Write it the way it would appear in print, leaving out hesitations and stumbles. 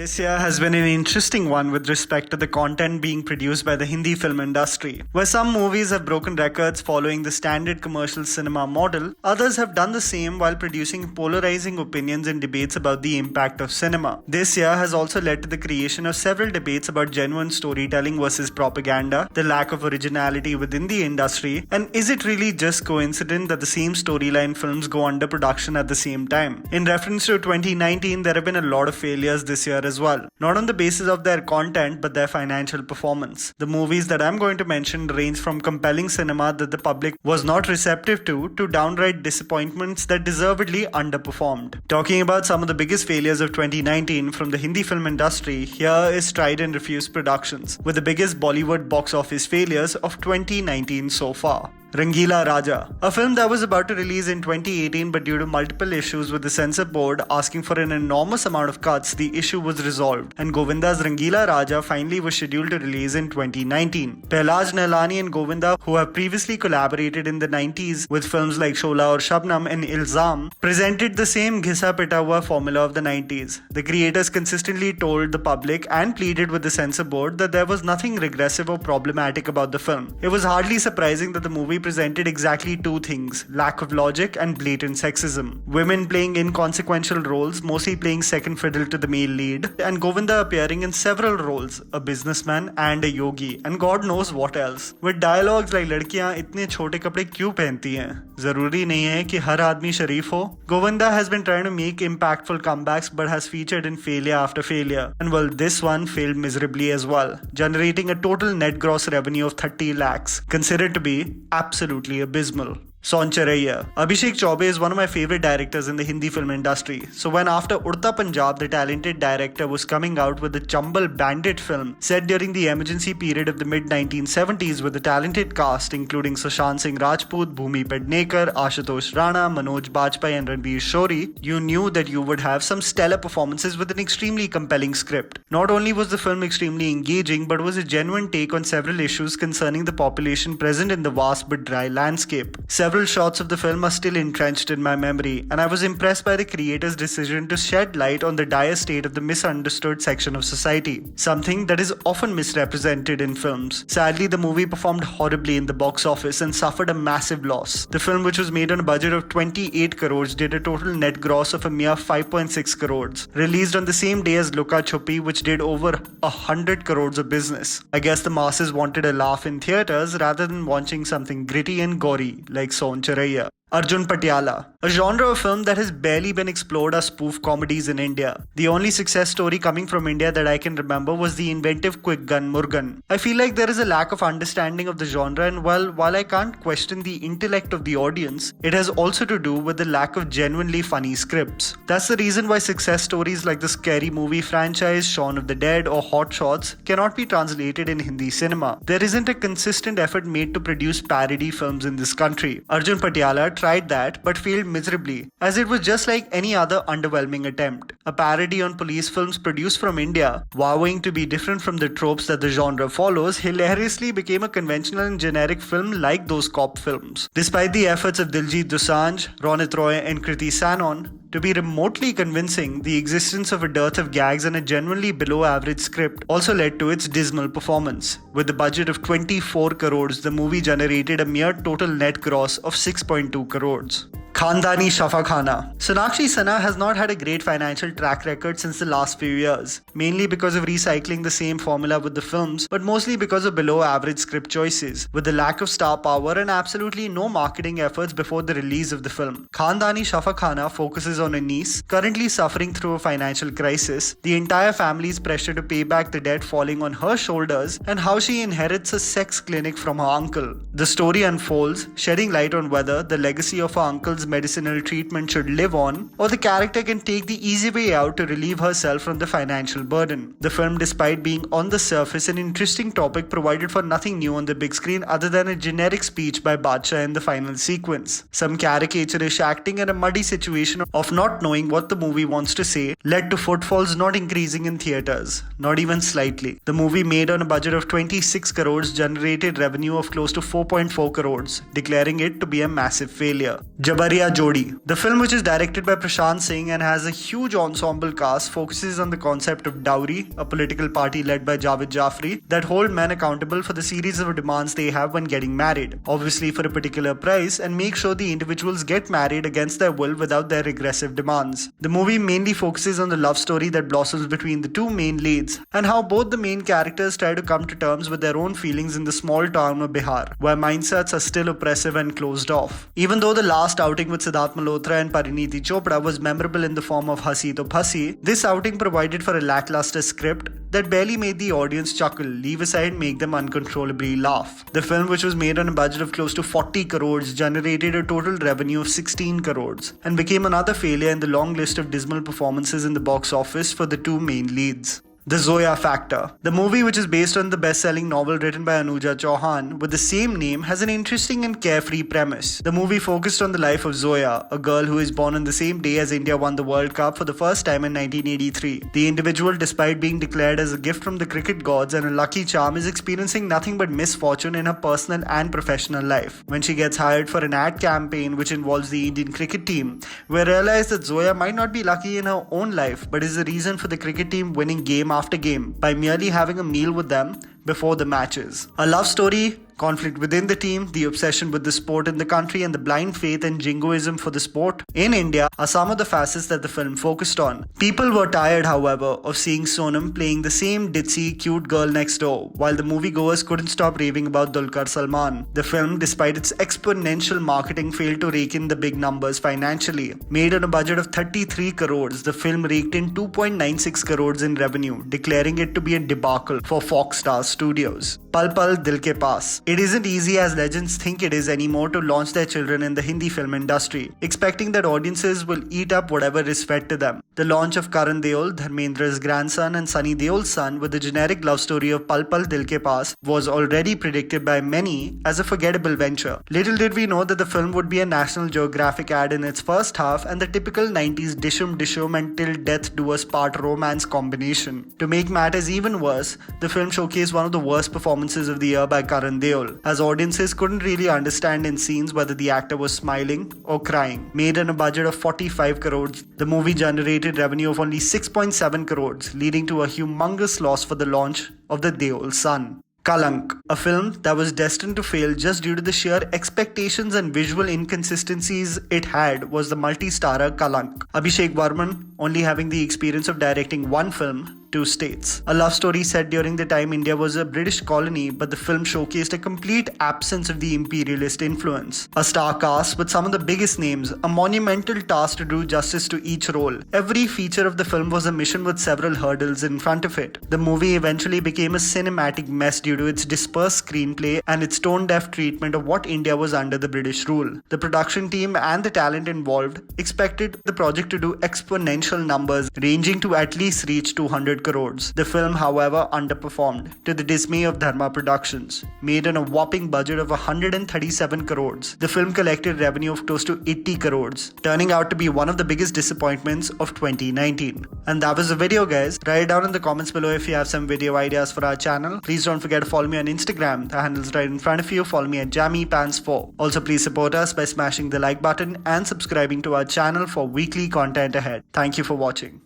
This year has been an interesting one with respect to the content being produced by the Hindi film industry. Where some movies have broken records following the standard commercial cinema model, others have done the same while producing polarizing opinions and debates about the impact of cinema. This year has also led to the creation of several debates about genuine storytelling versus propaganda, the lack of originality within the industry, and is it really just coincident that the same storyline films go under production at the same time? In reference to 2019, there have been a lot of failures this year as well, not on the basis of their content but their financial performance. The movies that I'm going to mention range from compelling cinema that the public was not receptive to downright disappointments that deservedly underperformed. Talking about some of the biggest failures of 2019 from the Hindi film industry, here is Tried&Refused Productions, with the biggest Bollywood box office failures of 2019 so far. RANGEELA Raja, a film that was about to release in 2018 but due to multiple issues with the censor board asking for an enormous amount of cuts, the issue was resolved and Govinda's RANGEELA Raja finally was scheduled to release in 2019. PAAS Nailani and Govinda, who have previously collaborated in the 90s with films like Shola or Shabnam and Ilzam, presented the same ghisa pita hua formula of the 90s. The creators consistently told the public and pleaded with the censor board that there was nothing regressive or problematic about the film. It was hardly surprising that the movie presented exactly two things: lack of logic and blatant sexism. Women playing inconsequential roles, mostly playing second fiddle to the male lead, and Govinda appearing in several roles, a businessman and a yogi, and God knows what else. With dialogues like लड़कियां इतने छोटे कपड़े क्यों पहनती हैं? जरूरी नहीं है कि हर आदमी शरीफ हो. Govinda has been trying to make impactful comebacks but has featured in failure after failure. And well, this one failed miserably as well, generating a total net gross revenue of 30 lakhs, considered to be absolutely abysmal. Soncharaiya. Abhishek Chaubey is one of my favorite directors in the Hindi film industry. So when after Udta Punjab, the talented director was coming out with the Chambal Bandit film set during the emergency period of the mid-1970s with a talented cast including Sushant Singh Rajput, Bhumi Pednekar, Ashutosh Rana, Manoj Bajpayee and Ranveer Shori, you knew that you would have some stellar performances with an extremely compelling script. Not only was the film extremely engaging, but was a genuine take on several issues concerning the population present in the vast but dry landscape. Several shots of the film are still entrenched in my memory, and I was impressed by the creator's decision to shed light on the dire state of the misunderstood section of society, something that is often misrepresented in films. Sadly, the movie performed horribly in the box office and suffered a massive loss. The film, which was made on a budget of 28 crores, did a total net gross of a mere 5.6 crores. Released on the same day as Luka Chuppi, which did over 100 crores of business. I guess the masses wanted a laugh in theatres rather than watching something gritty and gory like Soncharaiya. Arjun Patiala. A genre of film that has barely been explored are spoof comedies in India. The only success story coming from India that I can remember was the inventive Quick Gun Murugan. I feel like there is a lack of understanding of the genre, and while I can't question the intellect of the audience, it has also to do with the lack of genuinely funny scripts. That's the reason why success stories like the Scary Movie franchise, Shaun of the Dead or Hot Shots cannot be translated in Hindi cinema. There isn't a consistent effort made to produce parody films in this country. Arjun Patiala tried that but failed miserably, as it was just like any other underwhelming attempt. A parody on police films produced from India, vowing to be different from the tropes that the genre follows, hilariously became a conventional and generic film like those cop films. Despite the efforts of Diljit Dosanjh, Ronit Roy and Kriti Sanon to be remotely convincing, the existence of a dearth of gags and a genuinely below average script also led to its dismal performance. With a budget of 24 crores, the movie generated a mere total net gross of 6.2 crores. Khandani Shafakhana. Sonakshi Sinha has not had a great financial track record since the last few years, mainly because of recycling the same formula with the films, but mostly because of below average script choices, with the lack of star power and absolutely no marketing efforts before the release of the film. Khandani Shafakhana focuses on a niece currently suffering through a financial crisis, the entire family's pressure to pay back the debt falling on her shoulders, and how she inherits a sex clinic from her uncle. The story unfolds, shedding light on whether the legacy of her uncle's medicinal treatment should live on, or the character can take the easy way out to relieve herself from the financial burden. The film, despite being on the surface an interesting topic, provided for nothing new on the big screen other than a generic speech by Badshah in the final sequence. Some caricaturish acting and a muddy situation of not knowing what the movie wants to say led to footfalls not increasing in theatres, not even slightly. The movie, made on a budget of 26 crores, generated revenue of close to 4.4 crores, declaring it to be a massive failure. Jabari Darya Jodi. The film, which is directed by Prashant Singh and has a huge ensemble cast, focuses on the concept of dowry, a political party led by Javed Jafri that hold men accountable for the series of demands they have when getting married, obviously for a particular price, and make sure the individuals get married against their will without their regressive demands. The movie mainly focuses on the love story that blossoms between the two main leads and how both the main characters try to come to terms with their own feelings in the small town of Bihar, where mindsets are still oppressive and closed off. Even though the last outing with Siddharth Malhotra and Parineeti Chopra was memorable in the form of Hasi To Phasi, this outing provided for a lackluster script that barely made the audience chuckle, leave aside make them uncontrollably laugh. The film, which was made on a budget of close to 40 crores, generated a total revenue of 16 crores and became another failure in the long list of dismal performances in the box office for the two main leads. The Zoya Factor. The movie, which is based on the best-selling novel written by Anuja Chauhan with the same name, has an interesting and carefree premise. The movie focused on the life of Zoya, a girl who is born on the same day as India won the World Cup for the first time in 1983. The individual, despite being declared as a gift from the cricket gods and a lucky charm, is experiencing nothing but misfortune in her personal and professional life. When she gets hired for an ad campaign which involves the Indian cricket team, we realize that Zoya might not be lucky in her own life, but is the reason for the cricket team winning game after game by merely having a meal with them before the matches. A love story, conflict within the team, the obsession with the sport in the country, and the blind faith and jingoism for the sport in India are some of the facets that the film focused on. People were tired, however, of seeing Sonam playing the same ditzy, cute girl next door, while the moviegoers couldn't stop raving about Dulquer Salman. The film, despite its exponential marketing, failed to rake in the big numbers financially. Made on a budget of 33 crores, the film raked in 2.96 crores in revenue, declaring it to be a debacle for Fox Star Studios. Pal Pal Dil Ke Paas. It isn't easy as legends think it is anymore to launch their children in the Hindi film industry, expecting that audiences will eat up whatever is fed to them. The launch of Karan Deol, Dharmendra's grandson, and Sunny Deol's son with the generic love story of Pal Pal Dil Ke Paas was already predicted by many as a forgettable venture. Little did we know that the film would be a National Geographic ad in its first half and the typical 90s dishum and till death do us part romance combination. To make matters even worse, the film showcased one of the worst performances of the year by Karan Deol, as audiences couldn't really understand in scenes whether the actor was smiling or crying. Made on a budget of 45 crores, the movie generated revenue of only 6.7 crores, leading to a humongous loss for the launch of the Deol son. Kalank, a film that was destined to fail just due to the sheer expectations and visual inconsistencies it had, was the multi-starrer Kalank. Abhishek Varman only having the experience of directing one film, two states. A love story set during the time India was a British colony, but the film showcased a complete absence of the imperialist influence. A star cast with some of the biggest names, a monumental task to do justice to each role. Every feature of the film was a mission with several hurdles in front of it. The movie eventually became a cinematic mess due to its dispersed screenplay and its tone-deaf treatment of what India was under the British rule. The production team and the talent involved expected the project to do exponential numbers ranging to at least reach 200 crores. The film, however, underperformed to the dismay of Dharma Productions. Made on a whopping budget of 137 crores, the film collected revenue of close to 80 crores, turning out to be one of the biggest disappointments of 2019. And that was the video, guys. Write it down in the comments below if you have some video ideas for our channel. Please don't forget to follow me on Instagram. The handle is right in front of you. Follow me at JammyPants4. Also, please support us by smashing the like button and subscribing to our channel for weekly content ahead. Thank you for watching.